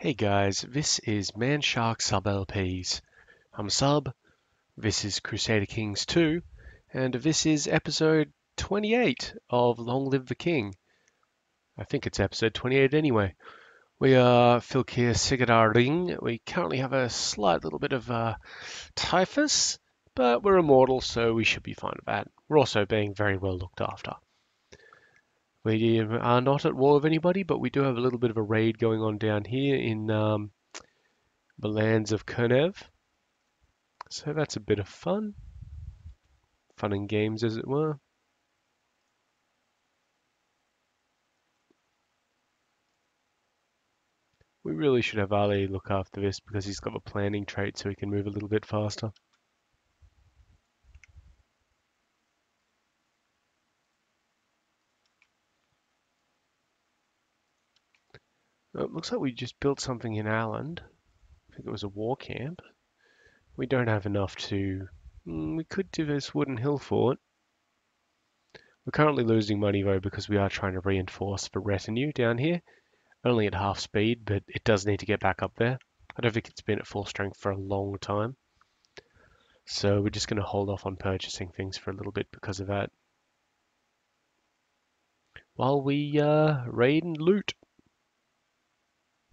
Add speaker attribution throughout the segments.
Speaker 1: Hey guys, this is Manshark Sub LPs. I'm Sub, this is Crusader Kings II, and this is episode 28 of Long Live the King. I think it's episode 28 anyway. We are Filkir Sigurdaring. We currently have a slight little bit of Typhus, but we're immortal, so we should be fine with that. We're also being very well looked after. We are not at war with anybody, but we do have a little bit of a raid going on down here in the lands of Kurnev. So that's a bit of fun. Fun and games, as it were. We really should have Ali look after this because he's got the planning trait so he can move a little bit faster. It looks like we just built something in Ireland. I think it was a war camp. We don't have enough to... we could do this wooden hill fort. We're currently losing money though because we are trying to reinforce the retinue down here. Only at half speed, but it does need to get back up there. I don't think it's been at full strength for a long time. So we're just going to hold off on purchasing things for a little bit because of that. While we raid and loot,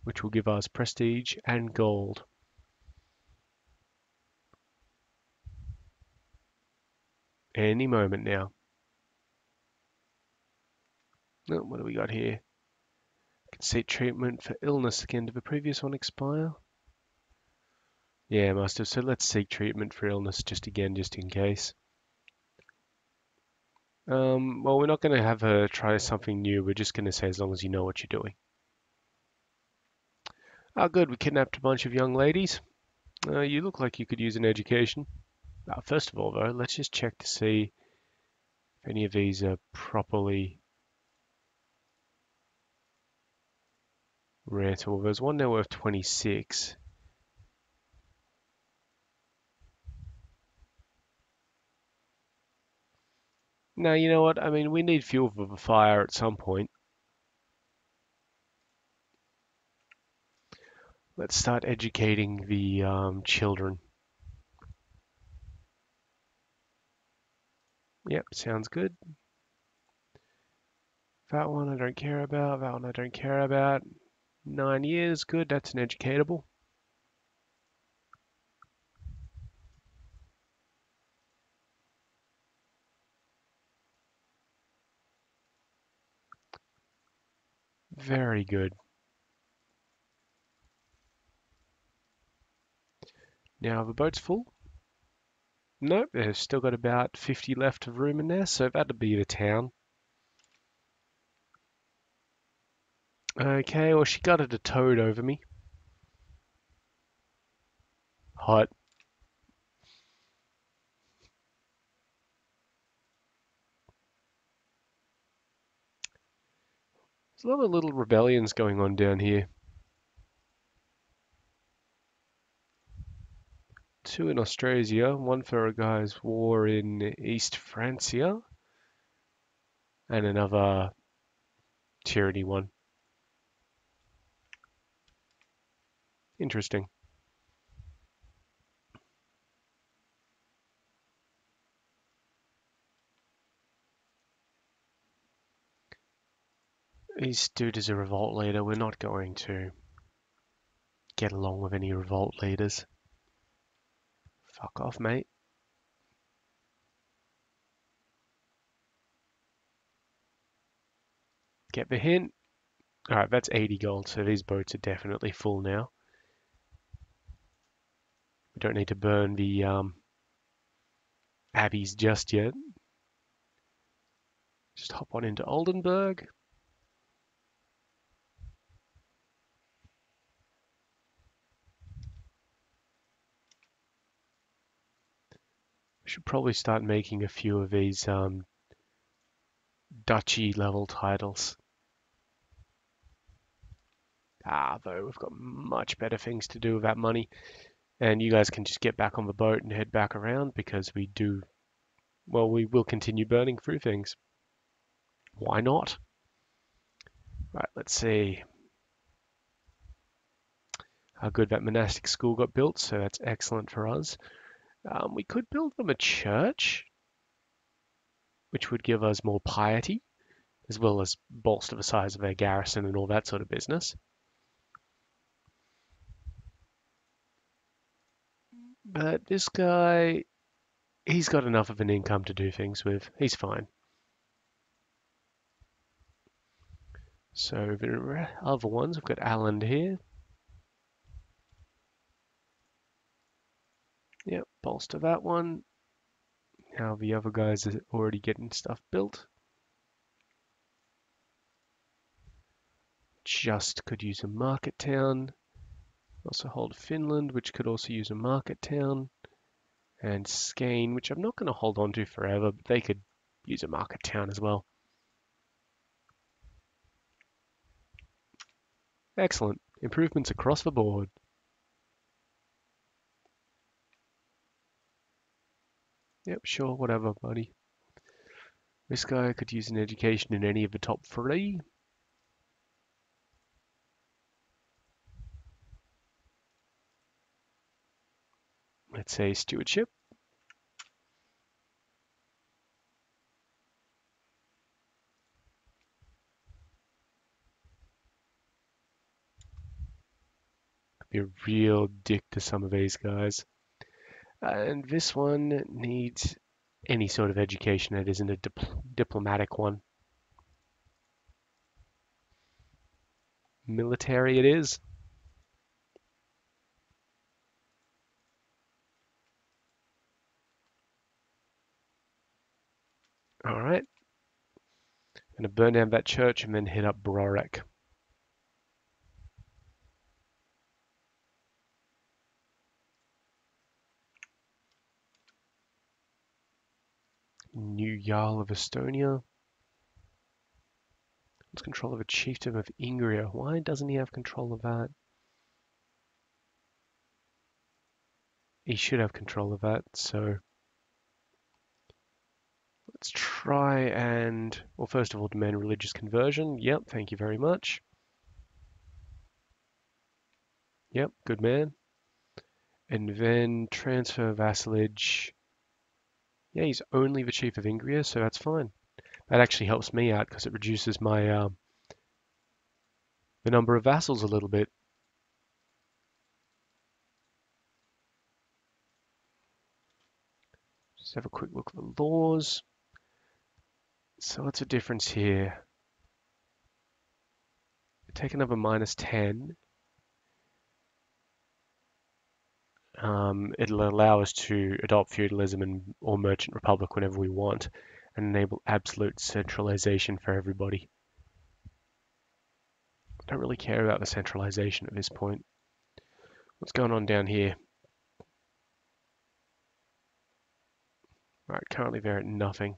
Speaker 1: which will give us prestige and gold. Any moment now. Oh, what do we got here? Can seek treatment for illness again. Did the previous one expire? Yeah, it must have. So let's seek treatment for illness just again, just in case. Well, we're not going to have her try something new. We're just going to say as long as you know what you're doing. Oh, good. We kidnapped a bunch of young ladies. You look like you could use an education. First of all, though, let's just check to see if any of these are properly rentable. There's one now worth 26. Now, you know what? I mean, we need fuel for the fire at some point. Let's start educating the children. Yep, sounds good. That one I don't care about. That one I don't care about. 9 years, good. That's an educatable. Very good. Now the boat's full. Nope, they've still got about 50 left of room in there, so that'll be the town. Okay, well, she gutted a toad over me. Hot. There's a lot of little rebellions going on down here. Two in Austrasia, one for a guy's war in East Francia, and another tyranny one. Interesting. This dude is a revolt leader. We're not going to get along with any revolt leaders. Fuck off, mate. Get the hint. Alright, that's 80 gold, so these boats are definitely full now. We don't need to burn the abbeys just yet. Just hop on into Oldenburg. We should probably start making a few of these duchy level titles. Though we've got much better things to do with that money. And you guys can just get back on the boat and head back around because we will continue burning through things. Why not? Right, let's see. how good that monastic school got built, so that's excellent for us. We could build them a church, which would give us more piety, as well as bolster the size of their garrison and all that sort of business. But this guy, he's got enough of an income to do things with. He's fine. So the other ones, we've got Alan here. Yep, bolster that one. Now the other guys are already getting stuff built. Just could use a market town. Also hold Finland, which could also use a market town. And Skane, which I'm not going to hold on to forever, but they could use a market town as well. Excellent. Improvements across the board. Yep, sure, whatever, buddy. This guy could use an education in any of the top 3. Let's say stewardship. Be a real dick to some of these guys. And this one needs any sort of education that isn't a diplomatic one. Military it is. All right. I'm going to burn down that church and then hit up Brorek. New Jarl of Estonia. What's control of a chieftain of Ingria? Why doesn't he have control of that? He should have control of that, so let's try and, well, first of all, demand religious conversion. Yep, thank you very much. Yep, good man. And then transfer vassalage. Yeah, he's only the chief of Ingria, so that's fine. That actually helps me out because it reduces my the number of vassals a little bit. Just have a quick look at the laws. So what's the difference here? Take another -10. It'll allow us to adopt feudalism or merchant republic whenever we want and enable absolute centralization for everybody. I don't really care about the centralization at this point. What's going on down here? Right, currently they're at nothing.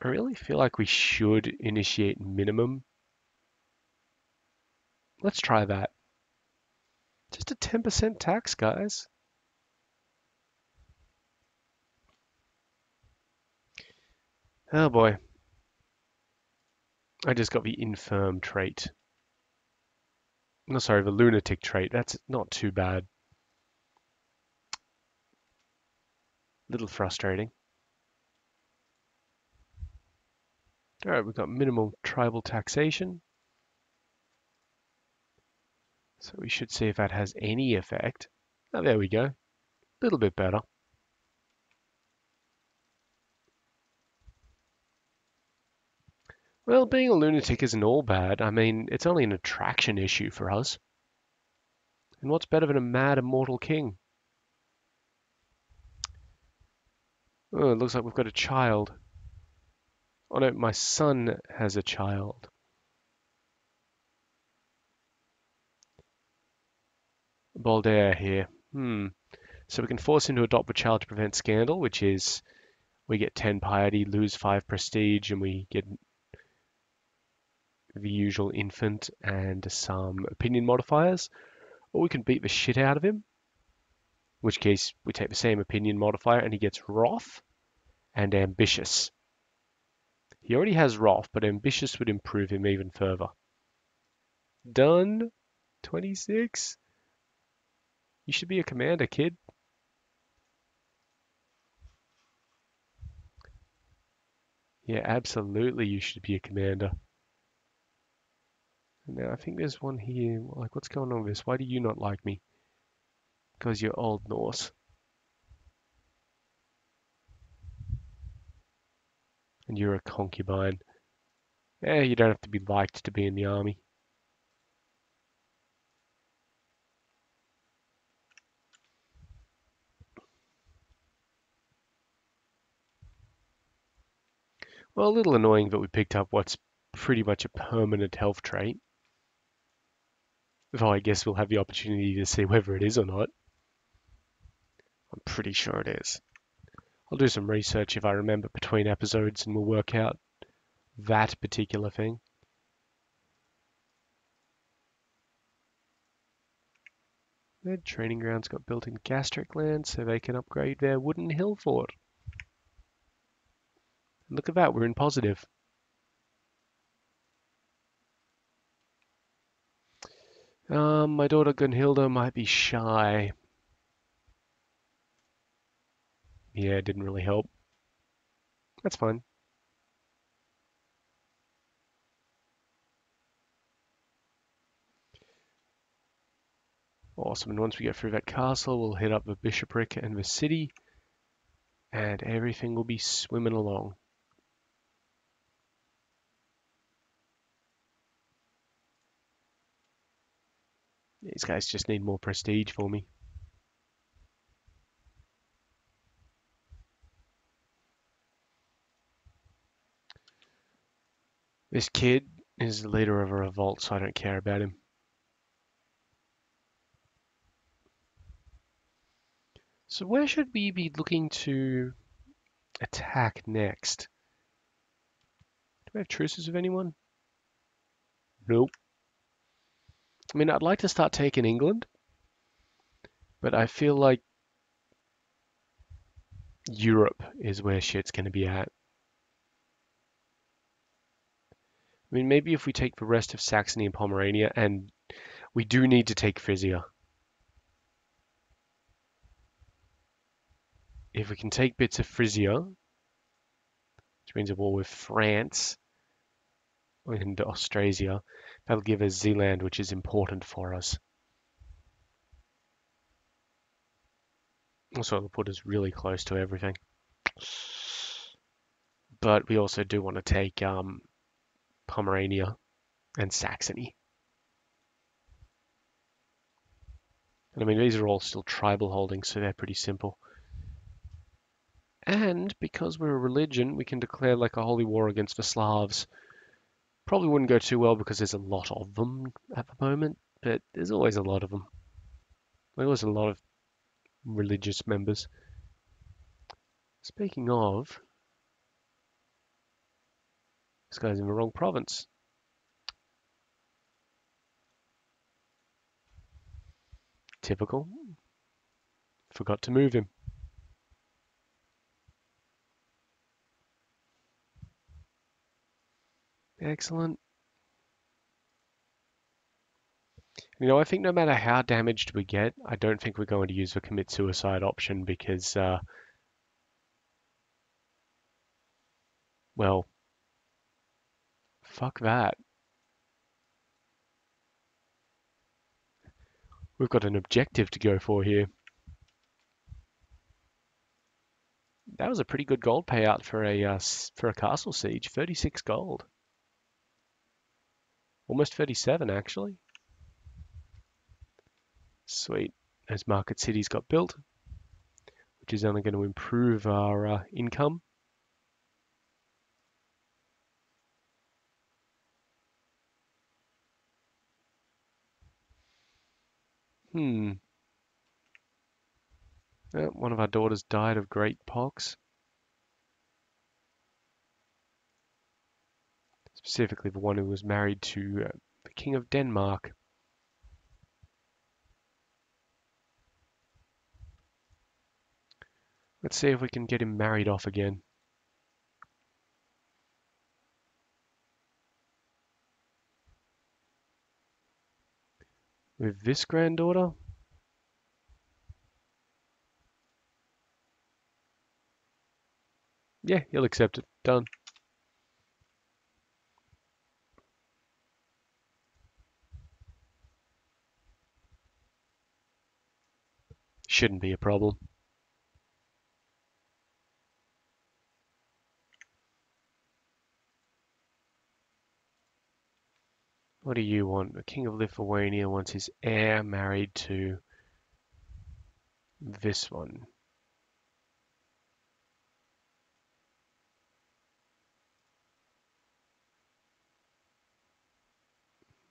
Speaker 1: I really feel like we should initiate minimum. Let's try that. Just a 10% tax, guys. Oh boy. I just got the infirm trait. No, sorry, the lunatic trait. That's not too bad. Little frustrating. All right, we've got minimal tribal taxation. So we should see if that has any effect. Oh, there we go. A little bit better. Well, being a lunatic isn't all bad. I mean, it's only an attraction issue for us. And what's better than a mad immortal king? Oh, it looks like we've got a child. Oh no, my son has a child. Baldair here. So we can force him to adopt the child to prevent scandal, which is we get 10 piety, lose 5 prestige, and we get the usual infant and some opinion modifiers. Or we can beat the shit out of him, in which case we take the same opinion modifier and he gets wrath and ambitious. He already has Wrath, but Ambitious would improve him even further. Done. 26. You should be a commander, kid. Yeah, absolutely you should be a commander. Now, I think there's one here. Like, what's going on with this? Why do you not like me? Because you're Old Norse. And you're a concubine. You don't have to be liked to be in the army. Well, a little annoying that we picked up what's pretty much a permanent health trait. Though I guess we'll have the opportunity to see whether it is or not. I'm pretty sure it is. I'll do some research if I remember between episodes and we'll work out that particular thing. Their training grounds got built in gastric land so they can upgrade their wooden hill fort. And look at that, we're in positive. My daughter Gunhilda might be shy. Yeah, it didn't really help. That's fine. Awesome, and once we get through that castle, we'll hit up the bishopric and the city, and everything will be swimming along. These guys just need more prestige for me. This kid is the leader of a revolt, so I don't care about him. So where should we be looking to attack next? Do we have truces with anyone? Nope. I mean, I'd like to start taking England, but I feel like Europe is where shit's going to be at. I mean, maybe if we take the rest of Saxony and Pomerania, and we do need to take Frisia. If we can take bits of Frisia, which means a war with France and Austrasia, that'll give us Zealand, which is important for us. Also, it'll put us really close to everything. But we also do want to take Pomerania and Saxony. And I mean, these are all still tribal holdings, so they're pretty simple. And because we're a religion, we can declare like a holy war against the Slavs. Probably wouldn't go too well because there's a lot of them at the moment, but there's always a lot of them. There's always a lot of religious members. Speaking of, this guy's in the wrong province. Typical. Forgot to move him. Excellent. You know, I think no matter how damaged we get, I don't think we're going to use the commit suicide option because, well, fuck that. We've got an objective to go for here. That was a pretty good gold payout for a castle siege. 36 gold. Almost 37 actually. Sweet. As Market Cities got built, which is only going to improve our income. One of our daughters died of great pox. Specifically the one who was married to the King of Denmark. Let's see if we can get him married off again. With this granddaughter? Yeah, he'll accept it. Done. Shouldn't be a problem. What do you want? The King of Lithuania wants his heir married to this one.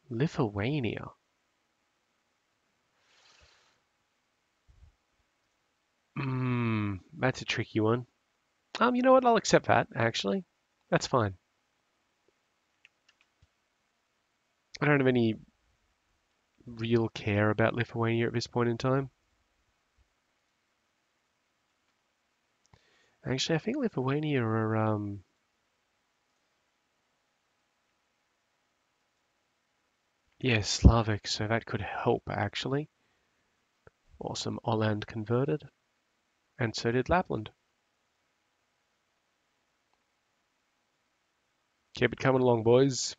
Speaker 1: Lithuania? That's a tricky one. You know what? I'll accept that, actually. That's fine. I don't have any real care about Lithuania at this point in time. Actually, I think Lithuania are, yeah, Slavic, so that could help, actually. Awesome. Åland converted, and so did Lapland. Keep it coming along, boys.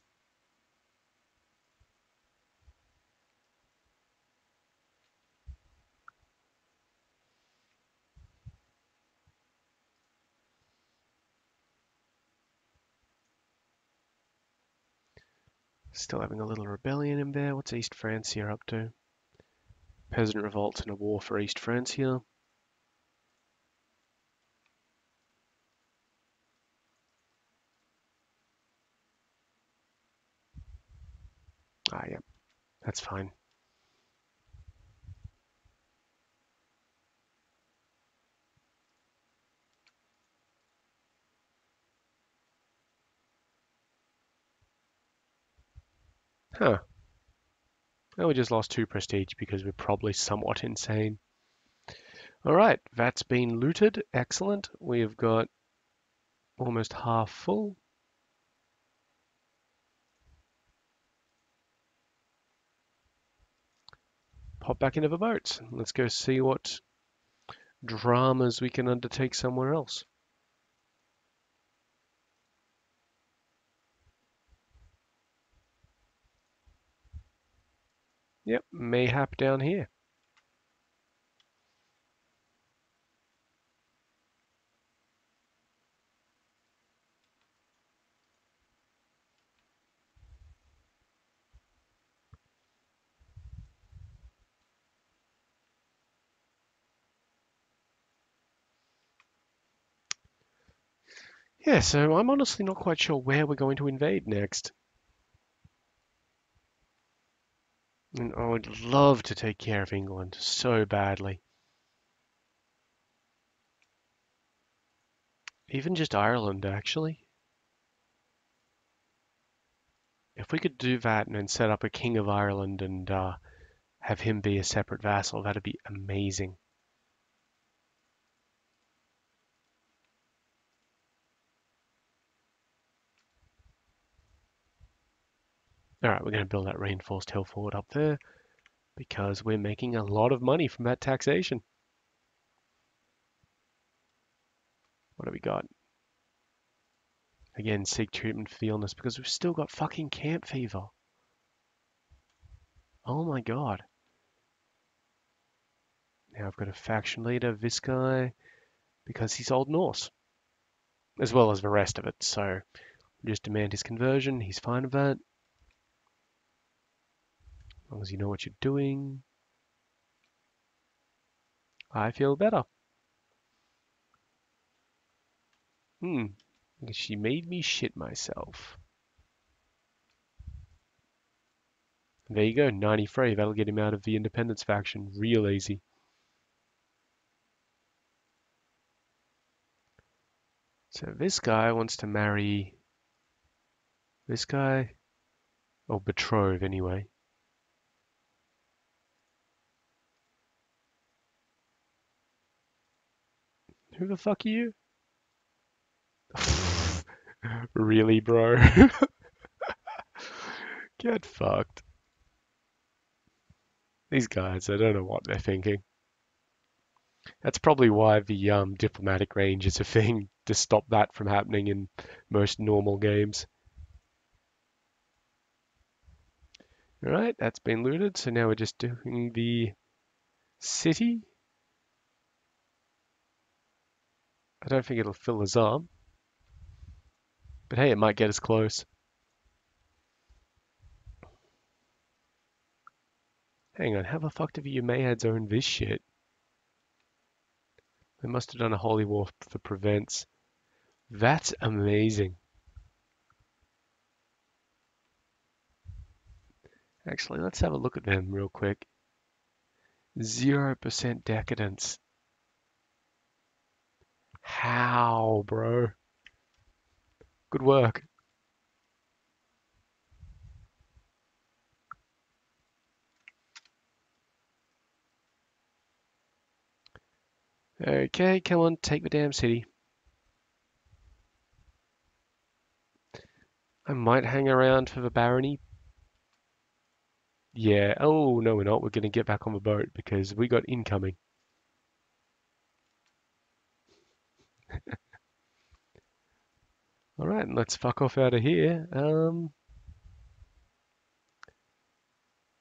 Speaker 1: Still having a little rebellion in there. What's East Francia up to? Peasant revolts and a war for East Francia. Ah, yeah, that's fine. Huh. Well, we just lost 2 prestige because we're probably somewhat insane. Alright, that's been looted. Excellent. We've got almost half full. Pop back into the boat. Let's go see what dramas we can undertake somewhere else. Yep, mayhap down here. Yeah, so I'm honestly not quite sure where we're going to invade next. And I would love to take care of England so badly. Even just Ireland, actually. If we could do that and then set up a King of Ireland and have him be a separate vassal, that'd be amazing. Alright, we're going to build that reinforced hill fort up there because we're making a lot of money from that taxation. What do we got? Again, seek treatment for the illness because we've still got fucking camp fever. Oh my god. Now I've got a faction leader, this guy, because he's Old Norse, as well as the rest of it. So we just demand his conversion. He's fine with that. As long as you know what you're doing. I feel better. She made me shit myself. There you go, 93. That'll get him out of the independence faction real easy. So this guy wants to marry this guy, or betrothed anyway. Who the fuck are you? Really, bro? Get fucked. These guys, I don't know what they're thinking. That's probably why the diplomatic range is a thing to stop that from happening in most normal games. All right, that's been looted. So now we're just doing the city. I don't think it'll fill us up, but hey, it might get us close. Hang on, how the fuck do the Umayyads own this shit? They must have done a holy war for Provence. That's amazing. Actually, let's have a look at them real quick. 0% decadence. How, bro? Good work. Okay, come on, take the damn city. I might hang around for the barony. Yeah, oh, no, we're not. We're going to get back on the boat because we got incoming. All right, let's fuck off out of here.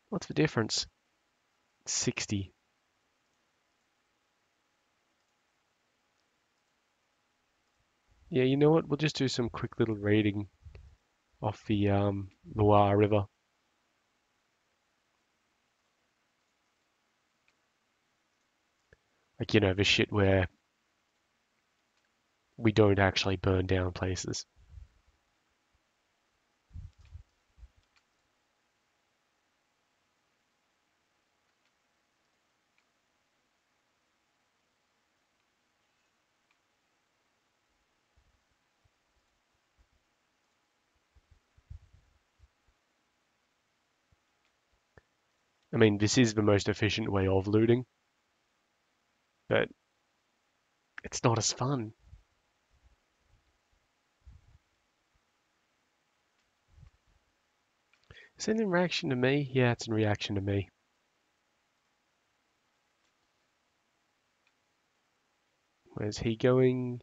Speaker 1: What's the difference? 60. Yeah, you know what? We'll just do some quick little raiding off the Loire River. Like, you know, the shit where we don't actually burn down places. I mean, this is the most efficient way of looting, but it's not as fun. Is it in reaction to me? Yeah, it's in reaction to me. Where's he going?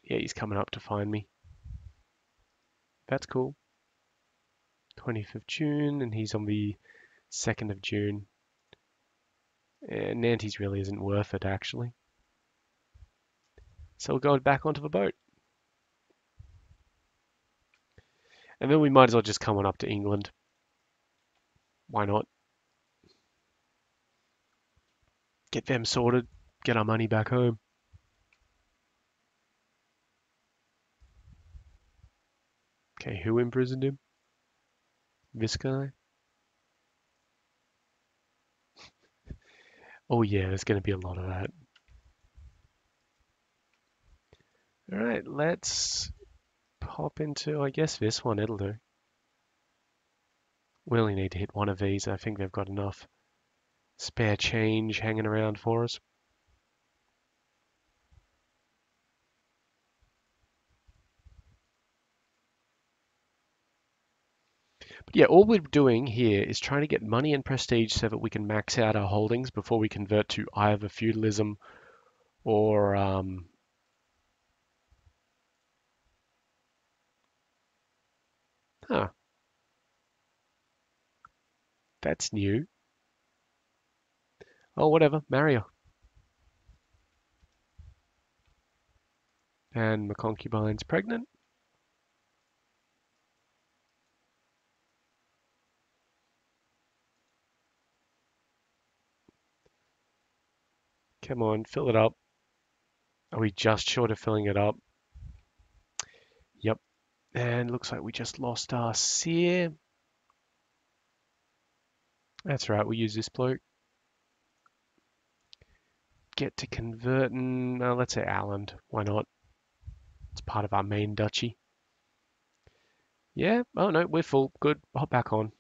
Speaker 1: Yeah, he's coming up to find me. That's cool. 25th June, and he's on the 2nd of June. And Nantes really isn't worth it, actually. So we're going back onto the boat. And then we might as well just come on up to England. Why not? Get them sorted, get our money back home. Okay, who imprisoned him? This guy? Oh yeah, there's going to be a lot of that. All right, let's pop into, I guess, this one. It'll do. We only need to hit one of these. I think they've got enough spare change hanging around for us. But yeah, all we're doing here is trying to get money and prestige so that we can max out our holdings before we convert to either feudalism or huh, that's new. Oh, whatever, marry her. And my concubine's pregnant. Come on, fill it up. Are we just short of filling it up? Yep. And looks like we just lost our seer. That's right, we'll use this bloke. Get to converting, let's say Ireland. Why not? It's part of our main duchy. Yeah, oh no, we're full. Good, hop back on.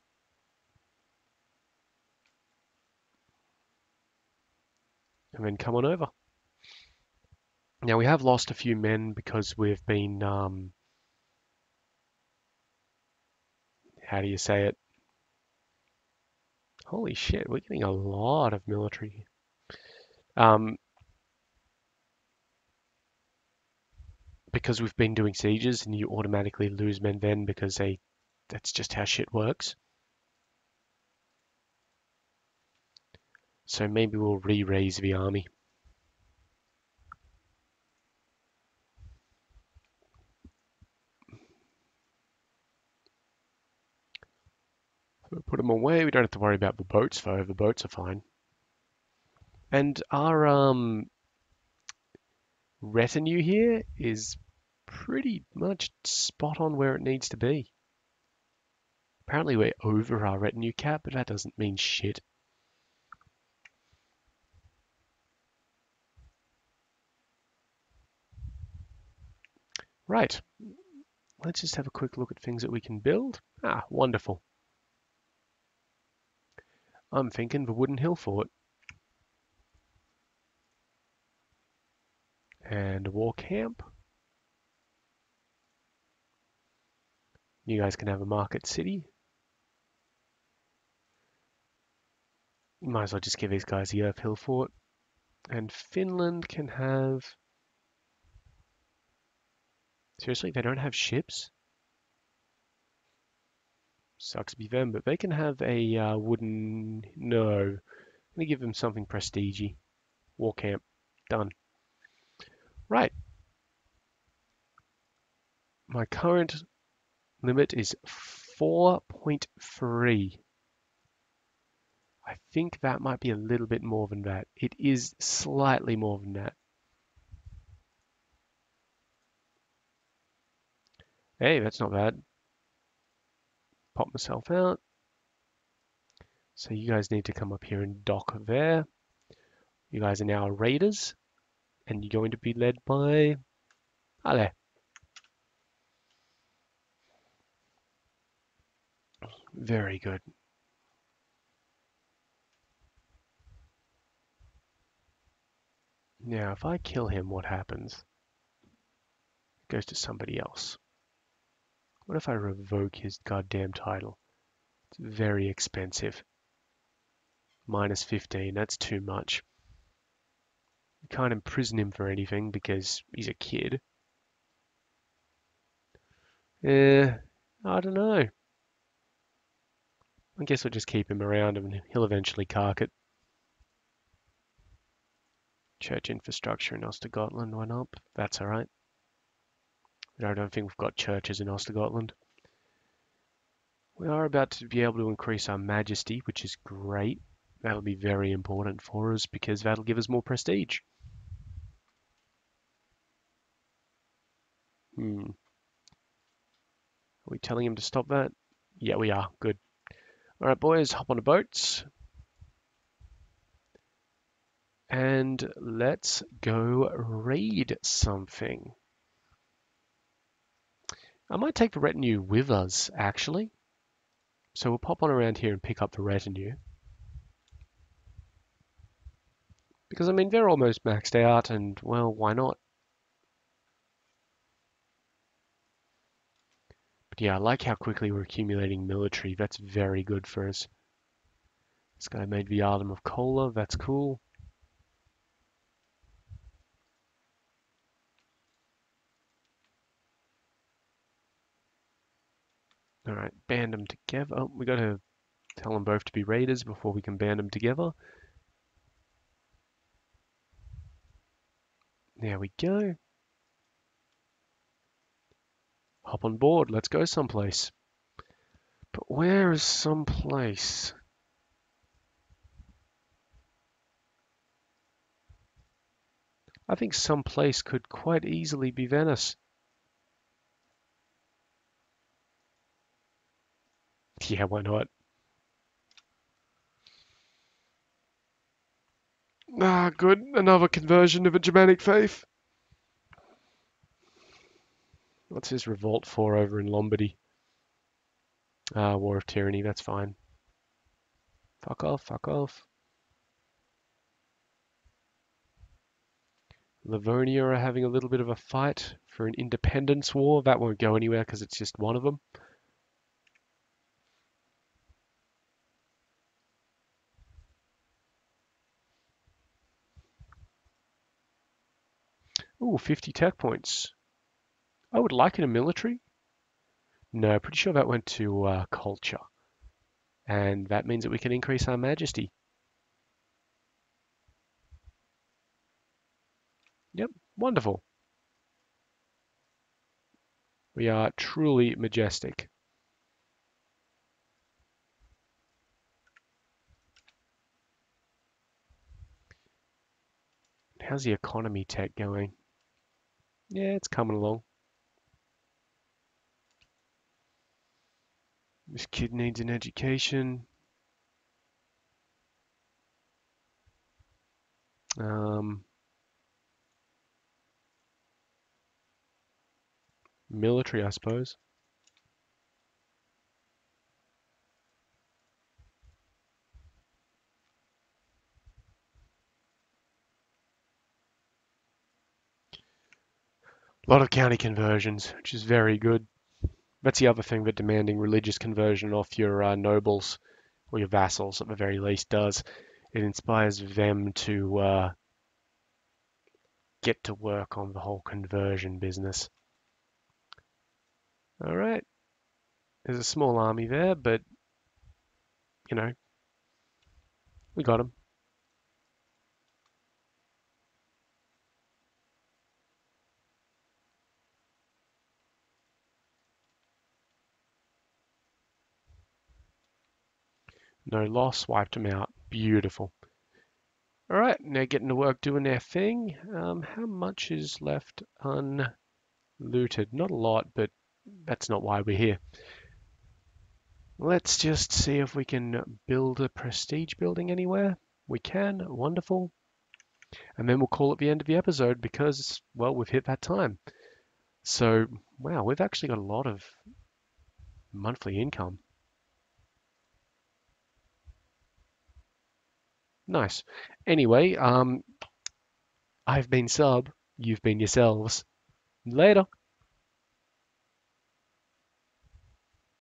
Speaker 1: And then come on over. Now we have lost a few men because we've been, how do you say it? Holy shit, we're getting a lot of military. Um, because we've been doing sieges and you automatically lose men then because that's just how shit works. So maybe we'll re-raise the army. So put them away. We don't have to worry about the boats though. The boats are fine. And our retinue here is pretty much spot on where it needs to be. Apparently we're over our retinue cap, but that doesn't mean shit. Right. Let's just have a quick look at things that we can build. Ah, wonderful. I'm thinking the wooden hill fort. And a war camp. You guys can have a market city. You might as well just give these guys the Earth Hill fort. And Finland can have... Seriously, they don't have ships? Sucks to be them, but they can have a wooden... No. I'm going to give them something prestige-y. War camp. Done. Right. My current limit is 4.3. I think that might be a little bit more than that. It is slightly more than that. Hey, that's not bad. Pop myself out. So you guys need to come up here and dock there. You guys are now raiders, and you're going to be led by Ale. Very good. Now, if I kill him, what happens? It goes to somebody else. What if I revoke his goddamn title? It's very expensive. Minus 15, that's too much. You can't imprison him for anything because he's a kid. I don't know. I guess we'll just keep him around and he'll eventually cark it. Church infrastructure in Ostergotland went up. That's alright. I don't think we've got churches in Ostergotland. We are about to be able to increase our majesty, which is great. That'll be very important for us because that'll give us more prestige. Are we telling him to stop that? Yeah, we are. Good. All right, boys, hop on the boats. And let's go raid something. I might take the retinue with us, actually. So we'll pop on around here and pick up the retinue. Because, I mean, they're almost maxed out, and, well, why not? But yeah, I like how quickly we're accumulating military. That's very good for us. This guy made the Island of Kola. That's cool. All right, band them together. Oh, we got to tell them both to be raiders before we can band them together. There we go. Hop on board. Let's go someplace. But where is someplace? I think someplace could quite easily be Venice. Yeah, why not? Ah, good. Another conversion of a Germanic faith. What's his revolt for over in Lombardy? Ah, War of Tyranny. That's fine. Fuck off, fuck off. Livonia are having a little bit of a fight for an independence war. That won't go anywhere because it's just one of them. Ooh, 50 tech points. I would like it in military. No, pretty sure that went to culture. And that means that we can increase our majesty. Yep, wonderful. We are truly majestic. How's the economy tech going? Yeah, it's coming along. This kid needs an education. Um, Military, I suppose. A lot of county conversions, which is very good. That's the other thing that demanding religious conversion off your nobles or your vassals at the very least does. It inspires them to get to work on the whole conversion business. All right, there's a small army there, but you know, we got them. No loss, wiped them out. Beautiful. All right, now getting to work doing their thing. How much is left unlooted? Not a lot, but that's not why we're here. Let's just see if we can build a prestige building anywhere. We can, wonderful. And then we'll call it the end of the episode because, well, we've hit that time. So, wow, we've actually got a lot of monthly income. Nice. Anyway, I've been Sub, you've been yourselves. Later.